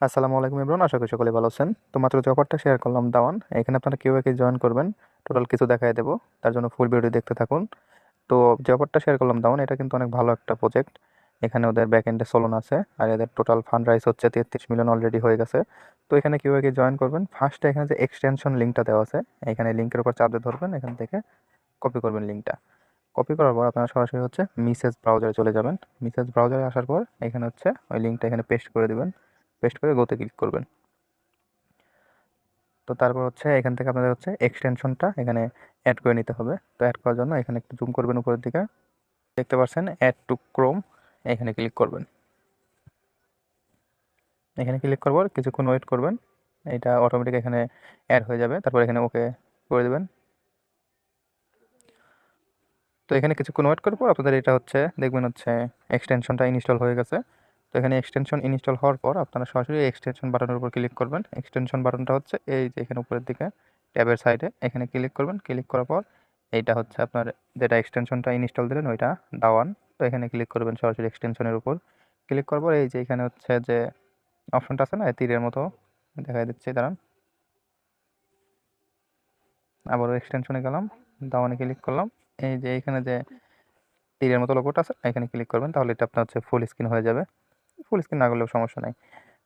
আসসালামু আলাইকুম এভরিওয়ান, আশা করি সকলে ভালো আছেন। তো মাত্র যে অফারটা শেয়ার করলাম দাওয়ান, এখানে আপনারা কিভাবে জয়েন করবেন টোটাল কিছু দেখায় দেবো। তার জন্য ফুল ভিডিও দেখতে থাকুন। তো যে অফারটা শেয়ার করলাম দাওয়ান, এটা কিন্তু অনেক ভালো একটা প্রজেক্ট। এখানে ওদের ব্যাক এন্ডে সোলন আছে, আর এদের টোটাল ফান্ড রাইজ হচ্ছে 33 মিলিয়ন অলরেডি হয়ে গেছে। তো এখানে কিভাবে জয়েন করবেন, ফার্স্টে এখানে যে এক্সটেনশন লিঙ্কটা দেওয়া আছে, এখানে লিঙ্কের উপর চাপ দিয়ে ধরবেন, এখান থেকে কপি করবেন লিঙ্কটা। কপি করার পর আপনারা সরাসরি হচ্ছে মিসেজ ব্রাউজারে চলে যাবেন। মিসেজ ব্রাউজারে আসার পর এখানে হচ্ছে ওই লিঙ্কটা এখানে পেস্ট করে দিবেন। পেস্ট করে গোতে ক্লিক করবেন। তো তারপর হচ্ছে এখান থেকে আপনাদের হচ্ছে এক্সটেনশনটা এখানে অ্যাড করে নিতে হবে। তো অ্যাড করার জন্য এখানে একটু জুম করবেন উপরের দিকে, দেখতে পাচ্ছেন অ্যাড টু ক্রোম, এখানে ক্লিক করবেন। এখানে ক্লিক করবার কিছুক্ষণ ওয়েট করবেন, এটা অটোমেটিক এখানে অ্যাড হয়ে যাবে। তারপর এখানে ওকে করে দেবেন। তো এখানে কিছুক্ষণ ওয়েট করার পর আপনাদের এটা হচ্ছে দেখবেন হচ্ছে এক্সটেনশনটা ইনস্টল হয়ে গেছে। তো এখানে এক্সটেনশন ইনস্টল হওয়ার পর আপনারা সরাসরি এক্সটেনশন বাটনের উপর ক্লিক করবেন। এক্সটেনশন বাটনটা হচ্ছে এই যে এখানে উপরের দিকে ট্যাবের সাইডে এখানে ক্লিক করবেন। ক্লিক করার পর এইটা হচ্ছে আপনার যেটা এক্সটেনশনটা ইনস্টল দিলেন ওইটা দাওয়ান। তো এখানে ক্লিক করবেন সরাসরি এক্সটেনশনের উপর। ক্লিক করার পর এই যে এখানে হচ্ছে যে অপশনটা আছে না, তীরের মতো দেখা দিচ্ছে, দাঁড়ান আবারও এক্সটেনশনে গেলাম, দাওয়ানে ক্লিক করলাম। এই যে এখানে যে তীরের মতো লোগোটা আছে এখানে ক্লিক করবেন, তাহলে এটা আপনার হচ্ছে ফুল স্ক্রিন হয়ে যাবে। ফুল স্ক্রিন না করলেও সমস্যা নাই।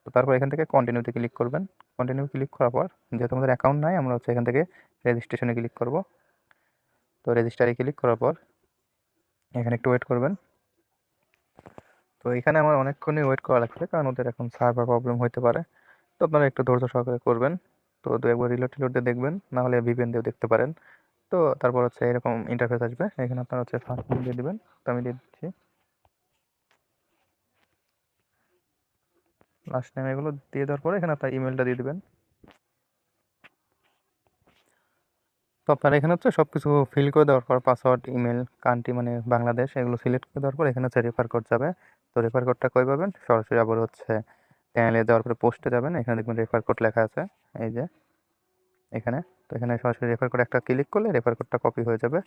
তো তারপর এখান থেকে কন্টিনিউতে ক্লিক করবেন। কন্টিনিউ ক্লিক করার পর যেহেতু আমাদের অ্যাকাউন্ট নাই, আমরা হচ্ছে এখান থেকে রেজিস্ট্রেশনে ক্লিক করব। তো রেজিস্টারে ক্লিক করার পর এখানে একটু ওয়েট করবেন। তো এখানে আমার অনেকক্ষণই ওয়েট করা লাগছে, কারণ ওদের এখন সার্ভার প্রবলেম হতে পারে। তো আপনারা একটু ধৈর্য সহকারে করবেন। তো দু একবার রিলোড টিলোড দিয়ে দেখবেন, না হলে ভিপিএন দিয়েও দেখতে পারেন। তো তারপর হচ্ছে এরকম ইন্টারফেস আসবে, এখানে আপনারা হচ্ছে ফার্স্ট নেম দিয়ে দেবেন। তো আমি দিয়ে দিচ্ছি লাস্ট নেম। এগুলো দিয়ে দেওয়ার পরে এখানে আপনার ইমেলটা দিয়ে দেবেন। তো আপনারা এখানে হচ্ছে সব কিছু ফিল করে দেওয়ার পর পাসওয়ার্ড, ইমেল, কান্ট্রি মানে বাংলাদেশ, এগুলো সিলেক্ট করে দেওয়ার পর এখানে হচ্ছে রেফার কোড যাবে। তো রেফার কোডটা কই পাবেন, সরাসরি আবার হচ্ছে চ্যানেলে দেওয়ার পরে পোস্টে যাবেন, এখানে দেখবেন রেফার কোড লেখা আছে এই যে এখানে। তো এখানে সরাসরি রেফার কোড একটা ক্লিক করলে রেফার কোডটা কপি হয়ে যাবে।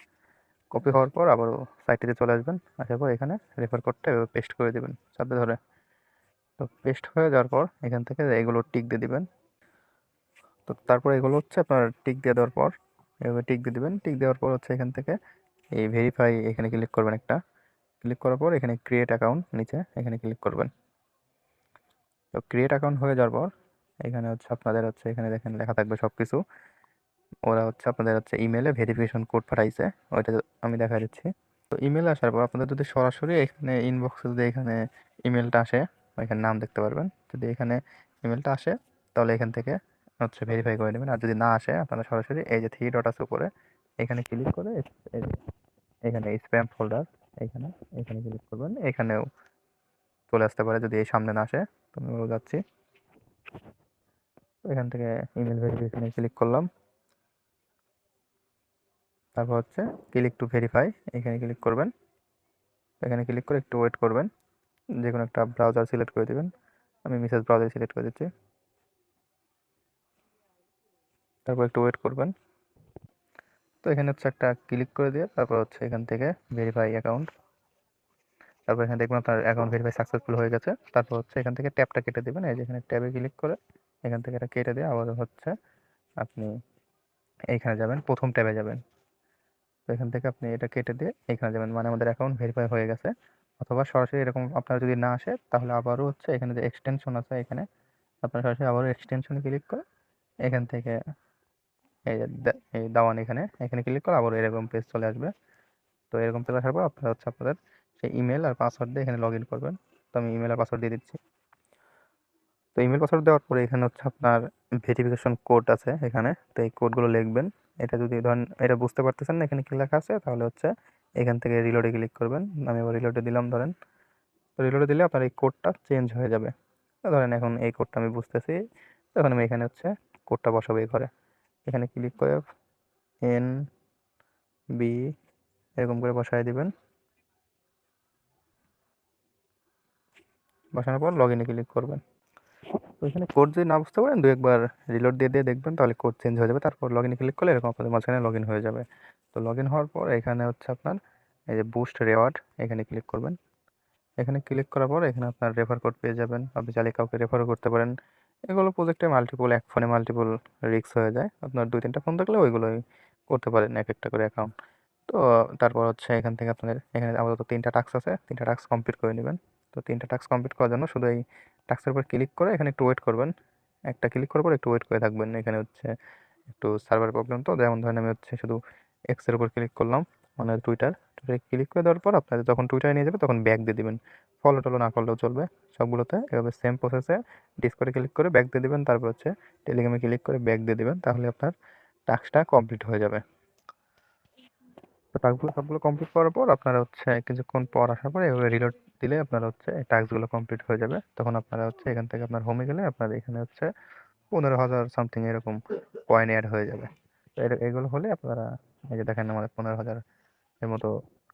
কপি হওয়ার পর আবার সাইটটিতে চলে আসবেন, আসার পর এখানে রেফার কোডটা এভাবে পেস্ট করে দেবেন সাথে ধরে। তো পেস্ট হয়ে যাওয়ার পর এখান থেকে এগুলো টিক দিয়ে দিবেন। তো তারপর এগুলো হচ্ছে আপনার টিক দিয়ে দেওয়ার পর এভাবে টিক দিয়ে দিবেন। টিক দেওয়ার পর হচ্ছে এখান থেকে এই ভেরিফাই এখানে ক্লিক করবেন একটা। ক্লিক করার পর এখানে ক্রিয়েট অ্যাকাউন্ট নিচে এখানে ক্লিক করবেন। তো ক্রিয়েট অ্যাকাউন্ট হয়ে যাওয়ার পর এখানে হচ্ছে আপনাদের হচ্ছে এখানে দেখেন লেখা থাকবে সব কিছু। ওরা হচ্ছে আপনাদের হচ্ছে ইমেলে ভেরিফিকেশন কোড পাঠাইছে, ওইটা আমি দেখা দিচ্ছি। তো ইমেল আসার পর আপনাদের যদি সরাসরি এখানে ইনবক্সে যদি এখানে ইমেলটা আসে, এখানে নাম দেখতে পারবেন, যদি এখানে ইমেলটা আসে তাহলে এখান থেকে হচ্ছে ভেরিফাই করে নেবেন। আর যদি না আসে আপনারা সরাসরি এই যে থ্রি ডট আছে উপরে এখানে ক্লিক করে এই যে এখানে স্প্যাম ফোল্ডার এখানে এখানে ক্লিক করবেন। এখানেও চলে আসতে পারে যদি এই সামনে না আসে। তো আমি যাচ্ছি, এখান থেকে ইমেল ভেরিফিকেশনে ক্লিক করলাম। তারপর হচ্ছে ক্লিক টু ভেরিফাই এখানে ক্লিক করবেন। এখানে ক্লিক করে একটু ওয়েট করবেন, যে কোনো একটা ব্রাউজার সিলেক্ট করে দেবেন। আমি মিসেস ব্রাউজার সিলেক্ট করে দিচ্ছি। তারপর একটু ওয়েট করবেন। তো এখানে হচ্ছে একটা ক্লিক করে দিয়ে তারপর হচ্ছে এখান থেকে ভেরিফাই অ্যাকাউন্ট। তারপর এখানে দেখবেন আপনার অ্যাকাউন্ট ভেরিফাই সাকসেসফুল হয়ে গেছে। তারপর হচ্ছে এখান থেকে ট্যাবটা কেটে দেবেন, এই যে এখানে ট্যাবে ক্লিক করে এখান থেকে এটা কেটে দিয়ে আবার হচ্ছে আপনি এইখানে যাবেন, প্রথম ট্যাবে যাবেন। তো এখান থেকে আপনি এটা কেটে দিয়ে এখানে যাবেন, মানে আমাদের অ্যাকাউন্ট ভেরিফাই হয়ে গেছে। অথবা সরাসরি এরকম আপনার যদি না আসে তাহলে আবারও হচ্ছে এখানে যে এক্সটেনশন আছে এখানে আপনার সরাসরি আবারও এক্সটেনশনে ক্লিক করে এখান থেকে এই যে এই দাওয়ান এখানে এখানে ক্লিক করে আবার এরকম পেজ চলে আসবে। তো এরকম পেজ আসার পর আপনারা হচ্ছে আপনাদের সেই ইমেল আর পাসওয়ার্ড দিয়ে এখানে লগ ইন করবেন। তো আমি ইমেল আর পাসওয়ার্ড দিয়ে দিচ্ছি। তো ইমেল পাসওয়ার্ড দেওয়ার পরে এখানে হচ্ছে আপনার ভেরিফিকেশন কোড আছে এখানে, তো এই কোডগুলো লিখবেন। এটা যদি ধরেন এটা বুঝতে পারতেছেন না এখানে কি লেখা আছে, তাহলে হচ্ছে এখান থেকে রিলোডে ক্লিক করবেন। আমি আবার রিলোডে দিলাম ধরেন। তো রিলোডে দিলে আপনার এই কোডটা চেঞ্জ হয়ে যাবে। তো ধরেন এখন এই কোডটা আমি বুঝতেছি, তখন আমি এখানে হচ্ছে কোডটা বসাবো এই ঘরে। এখানে ক্লিক করে এন বি এরকম করে বসায় দিবেন। বসানোর পর লগ ইনে ক্লিক করবেন। তো এখানে কোড যদি না বুঝতে পারেন দু একবার রিলোড দিয়ে দিয়ে দেখবেন, তাহলে কোড চেঞ্জ হয়ে যাবে। তারপর লগ ইনে ক্লিক করলে এরকম আপনাদের মাঝখানে লগ ইন হয়ে যাবে। তো লগ ইন হওয়ার পর এখানে হচ্ছে আপনার এই যে বুস্ট রেওয়ার্ড এখানে ক্লিক করবেন। এখানে ক্লিক করার পর এখানে আপনার রেফার কোড পেয়ে যাবেন, আপনি চাইলে কাউকে রেফারও করতে পারেন। এগুলো প্রজেক্টে মাল্টিপল, এক ফোনে মাল্টিপল রিস্ক হয়ে যায়। আপনার ২-৩টা ফোন থাকলে ওইগুলোই করতে পারেন একেকটা করে অ্যাকাউন্ট। তো তারপর হচ্ছে এখান থেকে আপনাদের এখানে আপাতত ৩টা টাস্ক আছে। ৩টা টাস্ক কমপ্লিট করে নিবেন। তো ৩টা টাস্ক কমপ্লিট করার জন্য শুধু এই টাস্কের উপর ক্লিক করে এখানে একটু ওয়েট করবেন। একটা ক্লিক করার পর একটু ওয়েট করে থাকবেন। এখানে হচ্ছে একটু সার্ভার প্রবলেম, তো যেমন ধরেন আমি হচ্ছে শুধু এক্স এর উপর ক্লিক করলাম, মানে টুইটারে ক্লিক করে দেওয়ার পর আপনাদের যখন টুইটারে নিয়ে যাবে তখন ব্যাক দিয়ে দিবেন। ফলো টলো না করলেও চলবে সবগুলোতে। এভাবে সেম প্রসেসে ডিসকর্ডে ক্লিক করে ব্যাক দিয়ে দিবেন, তারপর হচ্ছে টেলিগ্রামে ক্লিক করে ব্যাক দিয়ে দিবেন, তাহলে আপনার টাস্কটা কমপ্লিট হয়ে যাবে। তো টাস্কগুলো সবগুলো কমপ্লিট করার পর আপনারা হচ্ছে কিছুক্ষণ পর আসার পরে এভাবে রিলোড দিলে আপনারা হচ্ছে টাস্কগুলো কমপ্লিট হয়ে যাবে। তখন আপনারা হচ্ছে এখান থেকে আপনার হোমে গেলে আপনার এখানে হচ্ছে ১৫,০০০ সামথিং এরকম কয়েন অ্যাড হয়ে যাবে। তো এগুলো হলে আপনারা এই যে দেখেন আমাদের ১৫,০০০ এর মতো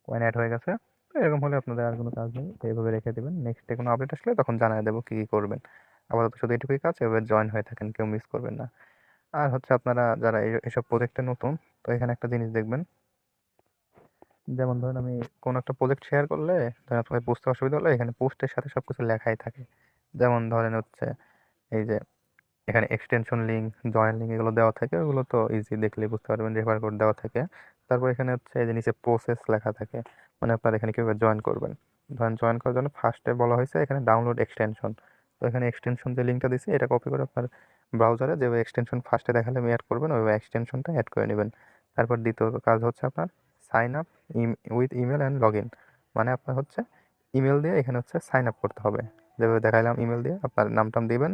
কয়েন অ্যাড হয়ে গেছে। তো এরকম হলে আপনাদের আর কোনো কাজ নেই, তো এইভাবে রেখে দেবেন। নেক্সটে কোনো আপডেট আসলে তখন জানিয়ে দেবো কী কী করবেন। আপাতত শুধু এটুকুই কাজ, এভাবে জয়েন হয়ে থাকেন, কেউ মিস করবেন না। আর হচ্ছে আপনারা যারা এসব প্রজেক্টে নতুন, তো এখানে একটা জিনিস দেখবেন, যেমন ধরেন আমি কোনো একটা প্রজেক্ট শেয়ার করলে, ধরেন আপনাদের বুঝতে অসুবিধা হলে এখানে পোস্টের সাথে সব কিছু লেখাই থাকে। যেমন ধরেন হচ্ছে এই যে এখানে এক্সটেনশন লিঙ্ক, জয়েন লিঙ্ক এগুলো দেওয়া থাকে, ওগুলো তো ইজি দেখলেই বুঝতে পারবেন, রেফার কোড দেওয়া থাকে। তারপর এখানে হচ্ছে এই যে নিচে প্রসেস লেখা থাকে, মানে আপনারা এখানে কীভাবে জয়েন করবেন। ধরেন জয়েন করার জন্য ফার্স্টে বলা হয়েছে এখানে ডাউনলোড এক্সটেনশন। তো এখানে এক্সটেনশন যে লিঙ্কটা দিচ্ছি এটা কপি করে আপনার ব্রাউজারে যেভাবে এক্সটেনশন ফার্স্টে দেখালে আমি অ্যাড করবেন, ওইভাবে এক্সটেনশনটা অ্যাড করে নেবেন। তারপর দ্বিতীয় কাজ হচ্ছে আপনার sign up with email and log in, মানে আপনার হচ্ছে ইমেল দিয়ে এখানে হচ্ছে সাইন আপ করতে হবে। যেভাবে দেখাইলাম ইমেল দিয়ে আপনার নাম টাম দিবেন,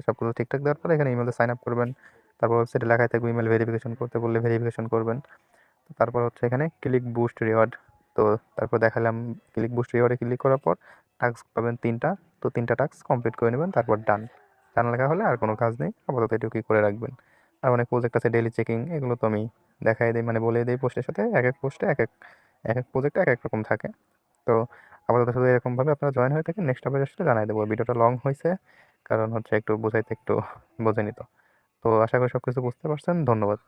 সব কিছু ঠিকঠাক দেওয়ার পরে এখানে ইমেলে সাইন আপ করবেন। তারপর ওয়েবসাইটে লেখাই থাকবে ইমেল ভেরিফিকেশন করতে বললে ভেরিফিকেশন করবেন। তারপর হচ্ছে এখানে ক্লিক বুস্ট রিওয়ার্ড। তো তারপর দেখালাম ক্লিক বুস্ট রিওয়ার্ডে ক্লিক করার পর টাস্ক পাবেন 3টা। তো 3টা টাস্ক কমপ্লিট করে নেবেন, তারপর ডান। ডান লেখা হলে আর কোনো কাজ নেই, আপাতত এটুকুই করে রাখবেন। আর অনেক প্রজেক্ট আছে ডেইলি চেকিং, এগুলো তো আমি দেখাই দিই, মানে বলে দিই পোস্টের সাথে। এক এক পোস্টে এক এক প্রজেক্টে এক এক রকম থাকে। তো আপাতত শুধু এরকমভাবে আপনারা জয়েন হয়ে থাকেন, নেক্সট আপডেট আসলে জানাই দেবো। ভিডিওটা লং হয়েছে কারণ হচ্ছে একটু বোঝাইতে একটু বোঝেনি তো। তো আশা করি সব কিছু বুঝতে পারছেন। ধন্যবাদ।